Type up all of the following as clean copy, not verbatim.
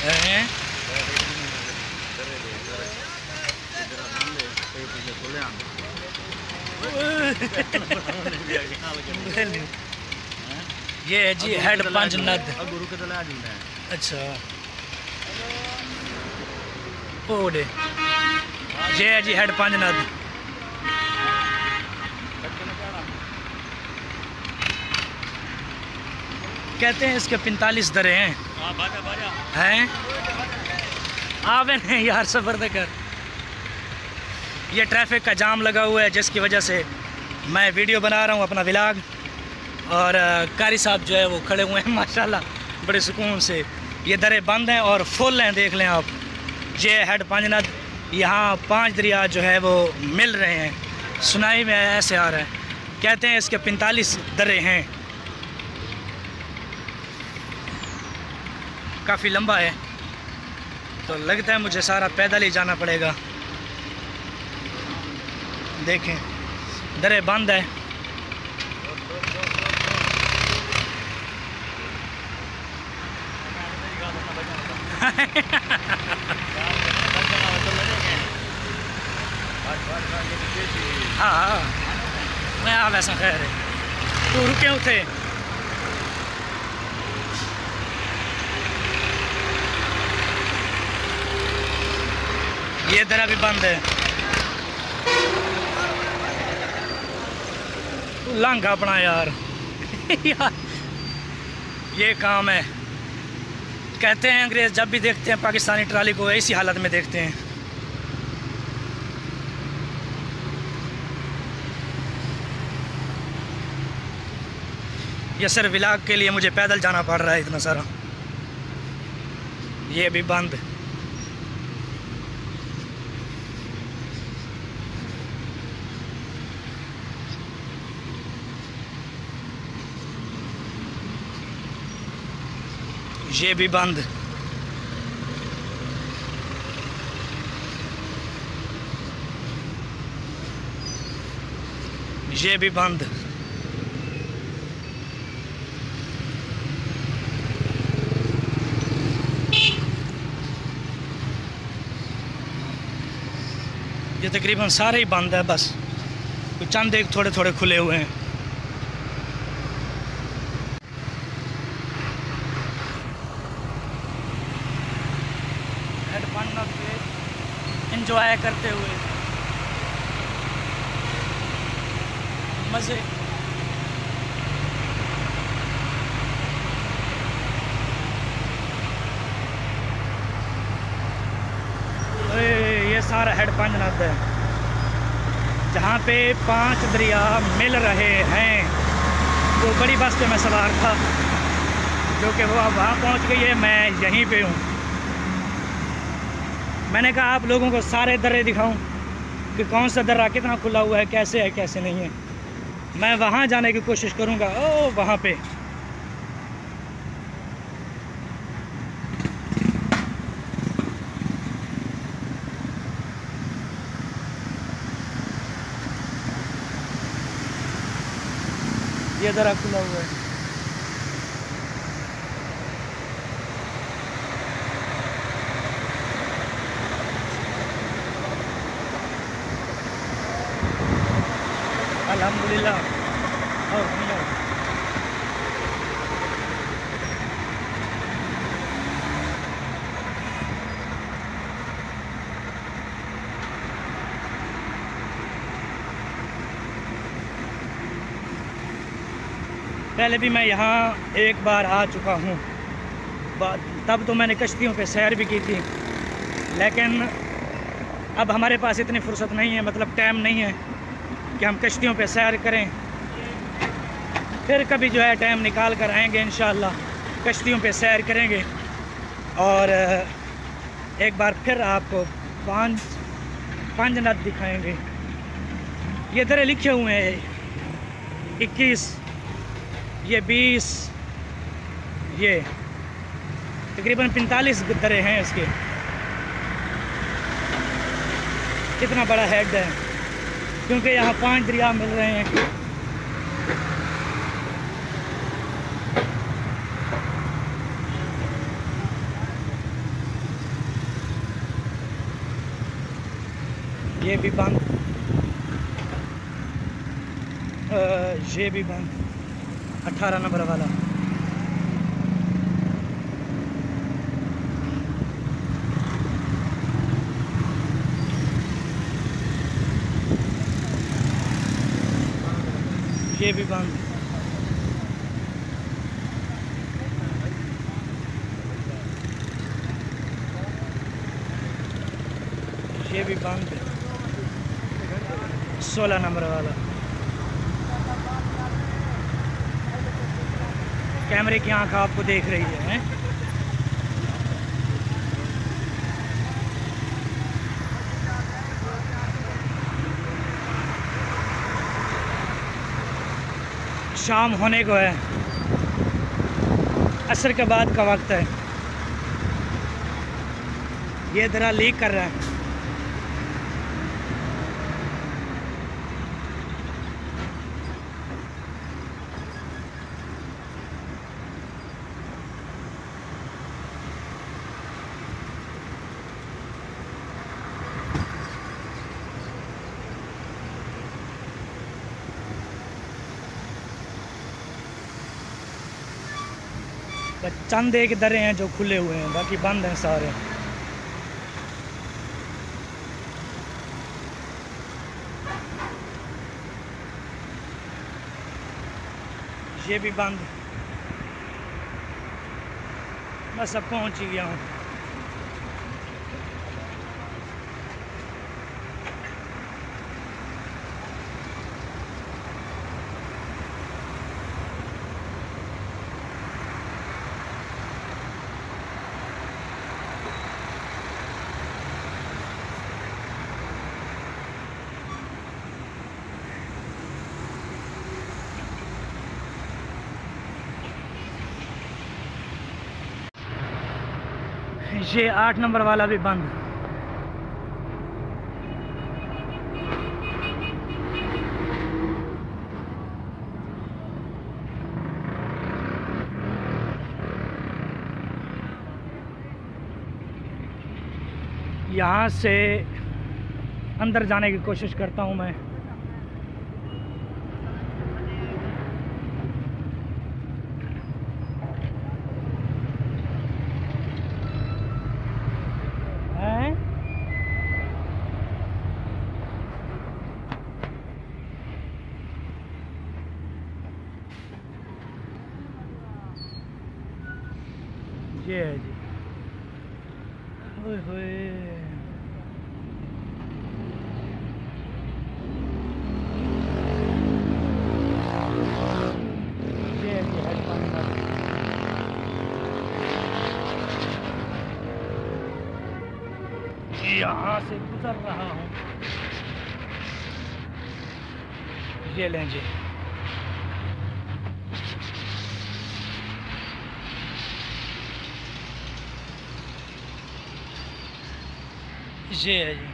हैं? ये है जी हेड पंज नद। अच्छा ओडे, ये है जी हेड पंज नद। कहते हैं इसके 45 दरे हैं। आवे नहीं यार, सफर कर। ये ट्रैफिक का जाम लगा हुआ है जिसकी वजह से मैं वीडियो बना रहा हूँ अपना व्लॉग। और कारी साहब जो है वो खड़े हुए हैं माशाल्लाह बड़े सुकून से। ये दरे बंद हैं और फुल हैं, देख लें आप। ये हेड पंज नद, यहाँ 5 दरिया जो है वो मिल रहे हैं। सुनाई में ऐसे आ रहा है। कहते हैं इसके 45 दरे हैं। काफ़ी लंबा है, तो लगता है मुझे सारा पैदल ही जाना पड़ेगा। देखें दरे बंद है। हाँ मैं आप ऐसा खैर है तो रुके उठे। ये दरा भी बंद है। तू लंघ अपना यार। यार ये काम है। कहते हैं अंग्रेज़ जब भी देखते हैं पाकिस्तानी ट्राली को ऐसी हालत में देखते हैं। ये सिर्फ व्लॉग के लिए मुझे पैदल जाना पड़ रहा है इतना सारा। ये भी बंद। ये भी बंद। ये भी बंद। ये तकरीबन सारे ही बंद है, बस कुछ चंद एक थोड़े थोड़े खुले हुए हैं। एंजॉय करते हुए मज़े। ये सारा हेड पंज नद है जहाँ पे 5 दरिया मिल रहे हैं। वो बड़ी बस पे मैं सवार था जो कि वो अब वहाँ पहुँच गई है, मैं यहीं पे हूँ। मैंने कहा आप लोगों को सारे दर्रे दिखाऊं कि कौन सा दर्रा कितना खुला हुआ है, कैसे है कैसे नहीं है। मैं वहाँ जाने की कोशिश करूँगा। ओ वहाँ पे ये दर्रा खुला हुआ है। अल्हम्दुलिल्लाह। और पहले भी मैं यहाँ एक बार आ चुका हूँ। तब तो मैंने कश्तियों पे सैर भी की थी, लेकिन अब हमारे पास इतनी फुर्सत नहीं है, मतलब टाइम नहीं है कि हम कश्तियों पे सैर करें। फिर कभी जो है टाइम निकाल कर आएंगे इंशाअल्लाह, कश्तियों पे सैर करेंगे और एक बार फिर आपको पंज नद दिखाएंगे। ये दरे लिखे हुए हैं 21, ये 20, ये तकरीबन 45 दरे हैं इसके। कितना बड़ा हेड है, क्योंकि यहाँ 5 दरिया मिल रहे हैं। ये भी बंद, ये भी बंद, 18 नंबर वाला। ये भी बंद। ये भी बंद, 16 नंबर वाला। कैमरे की आंख आपको देख रही है। शाम होने को है, असर के बाद का वक्त है। ये दरा लीक कर रहा है। चंद एक दरे हैं जो खुले हुए हैं, बाकी बंद हैं सारे। ये भी बंद। बस अब पहुंच ही गया हूँ। ये 8 नंबर वाला भी बंद। यहाँ से अंदर जाने की कोशिश करता हूँ मैं। ये है जी। ओए होए, ये है जी हेड पानी का। यहाँ से गुजर रहा हूँ। ये लें जी। ये है जी।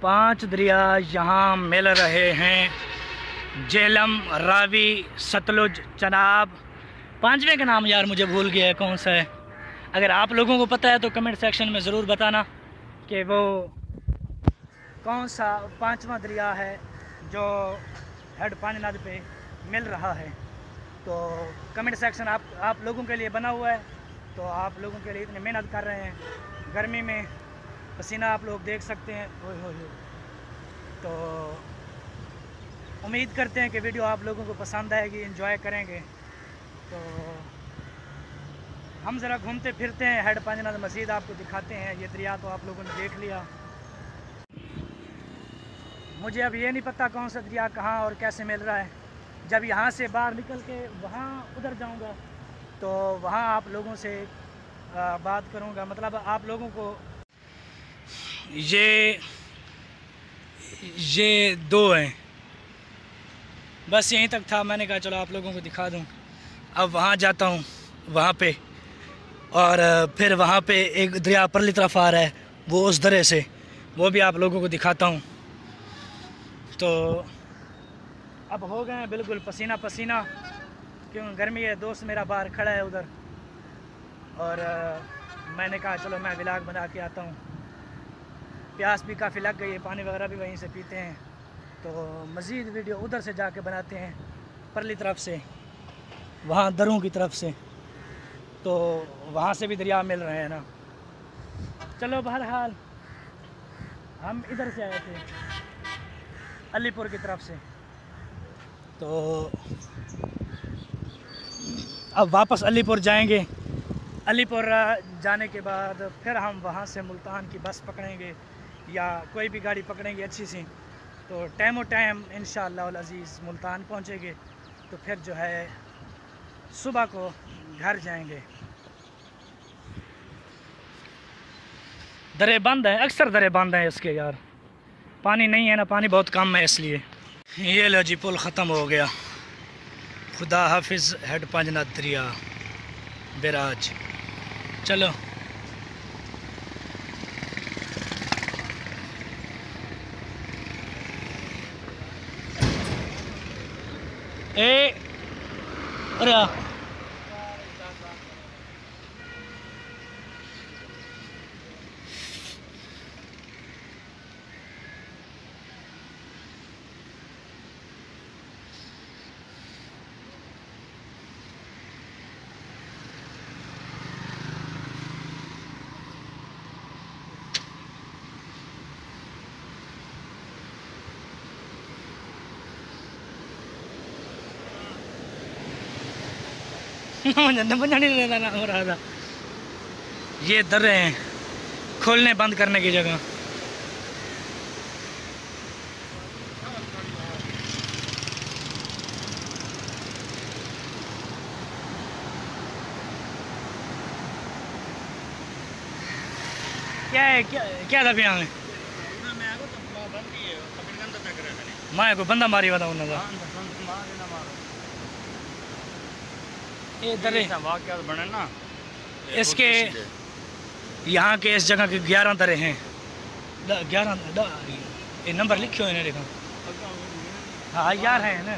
पांच दरिया यहाँ मिल रहे हैं, झेलम, रावी, सतलुज, चनाब। पांचवें का नाम यार मुझे भूल गया है कौन सा है। अगर आप लोगों को पता है तो कमेंट सेक्शन में ज़रूर बताना कि वो कौन सा पांचवा दरिया है जो हेड पानी नद पे मिल रहा है। तो कमेंट सेक्शन आप लोगों के लिए बना हुआ है। तो आप लोगों के लिए इतनी मेहनत कर रहे हैं, गर्मी में पसीना आप लोग देख सकते हैं। हो। तो उम्मीद करते हैं कि वीडियो आप लोगों को पसंद आएगी, एंजॉय करेंगे। तो हम ज़रा घूमते फिरते हैं, हेड पानी नद मस्जिद आपको दिखाते हैं। ये दरिया तो आप लोगों ने देख लिया। मुझे अब ये नहीं पता कौन सा दरिया कहाँ और कैसे मिल रहा है। जब यहाँ से बाहर निकल के वहाँ उधर जाऊँगा तो वहाँ आप लोगों से बात करूँगा। मतलब आप लोगों को ये दो हैं, बस यहीं तक था। मैंने कहा चलो आप लोगों को दिखा दूँ। अब वहाँ जाता हूँ वहाँ पे, और फिर वहाँ पे एक दरिया परली तरफ आ रहा है, वो उस दरे से वो भी आप लोगों को दिखाता हूँ। तो अब हो गए हैं बिल्कुल पसीना पसीना। क्यों गर्मी है। दोस्त मेरा बाहर खड़ा है उधर, और मैंने कहा चलो मैं व्लॉग बना के आता हूँ। प्यास भी काफ़ी लग गई है, पानी वगैरह भी वहीं से पीते हैं, तो मज़ीद वीडियो उधर से जाके बनाते हैं, परली तरफ से, वहाँ दरों की तरफ से, तो वहाँ से भी दरिया मिल रहे हैं ना। चलो बहरहाल हम इधर से आए थे अलीपुर की तरफ से, तो अब वापस अलीपुर जाएंगे। अलीपुर जाने के बाद फिर हम वहाँ से मुल्तान की बस पकड़ेंगे या कोई भी गाड़ी पकड़ेंगे अच्छी सी, तो टाइम टाइम इंशाअल्लाह अज़ीज़ मुल्तान पहुँचेंगे। तो फिर जो है सुबह को घर जाएंगे। दरे बंद है, अक्सर दरे बंद हैं इसके यार, पानी नहीं है ना, पानी बहुत कम है इसलिए। ये लो जी पुल ख़त्म हो गया। खुदा हाफिज़ हेड पंजना दरिया बैराज। चलो ए अरे हो रहा था। ये दर्रे हैं खोलने बंद करने की जगह। क्या है, क्या था यहाँ में? मैं को बंदा मारी वाला उन्होंने ये दरे बने ना, इसके यहाँ के इस जगह के 11 दरे हैं। 11 ये नंबर लिखे हुए हैं देखो। हाँ यार है ना,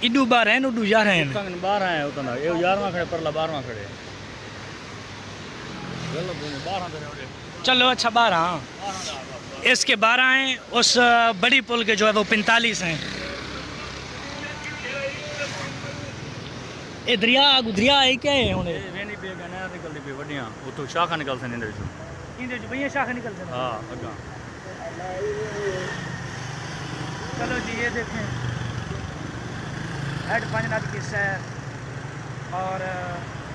इडू 12 है, उडू 11 है, 12 है उतना। ये 11वां खड़े परला 12वां खड़े। चलो अच्छा 12, इसके 12 हैं। उस बड़ी पुल के जो है वो 45 हैं। ये दरिया है क्या है हुणे? वेनी बेग ना निकलदी पे वडियां, वो तो शाखा निकलसे ने इंदे जो भैया शाखा निकलते हैं। हां अगा। चलो जी ये देखें हेड पंजनाद की सैर, और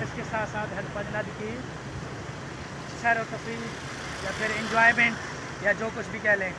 इसके साथ साथ हेड पंजनाद की सैर और तफरीह या फिर इंजॉयमेंट या जो कुछ भी कह लें,